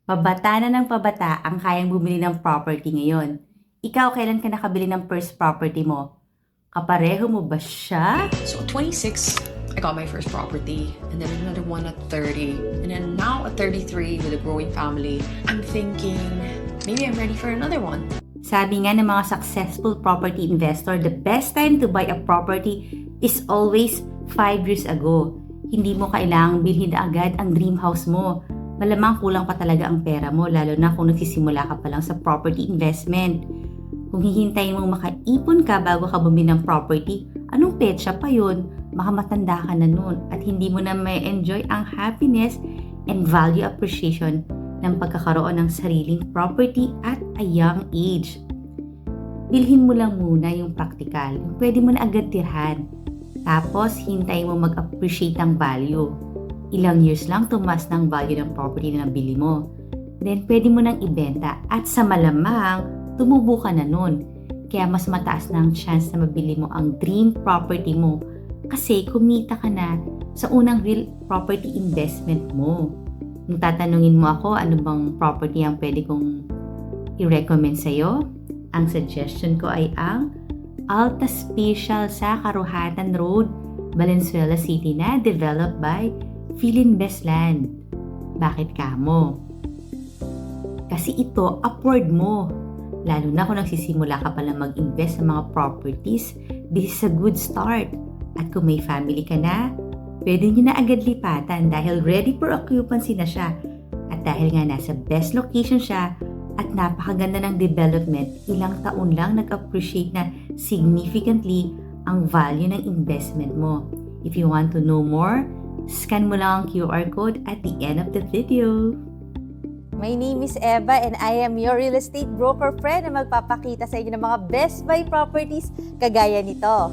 Pabata na ng pabata ang kayang bumili ng property ngayon. Ikaw, kailan ka nakabili ng first property mo? Kapareho mo ba siya? So at 26, I got my first property, and then another one at 30, and then now at 33 with a growing family. I'm thinking maybe I'm ready for another one. Sabi nga ng mga successful property investor, the best time to buy a property is always 5 years ago. Hindi mo kailangang bilhin na agad ang dream house mo. Malamang kulang pa talaga ang pera mo, lalo na kung nagsisimula ka pa lang sa property investment. Kung hihintayin mong makaipon ka bago ka bumili ng property, anong petsa pa yun? Baka matanda ka na nun at hindi mo na may enjoy ang happiness and value appreciation ng pagkakaroon ng sariling property at a young age. Bilhin mo lang muna yung practical, yung pwede mo na agad tirhan. Tapos, hintayin mo mag-appreciate ng value. Ilang years lang tumas ng value ng property na nabili mo. Then, pwede mo nang ibenta at sa malamang, tumubo ka na nun. Kaya mas mataas na ang chance na mabili mo ang dream property mo kasi kumita ka na sa unang real property investment mo. Kung tatanungin mo ako ano bang property ang pwede kong i-recommend sa'yo, ang suggestion ko ay ang Alta Special sa Karuhatan Road, Valenzuela City na developed by Philinvestland. Bakit kamo? Kasi ito upward mo. Lalo na kung nagsisimula ka pala mag-invest sa mga properties, this is a good start. At kung may family ka na, pwede nyo na agad lipatan dahil ready for occupancy na siya. At dahil nga nasa best location siya at napakaganda ng development, ilang taon lang nag-appreciate na significantly ang value ng investment mo. If you want to know more, scan mo lang ang QR code at the end of the video. My name is Eva and I am your real estate broker friend na magpapakita sa inyo ng mga best buy properties kagaya nito.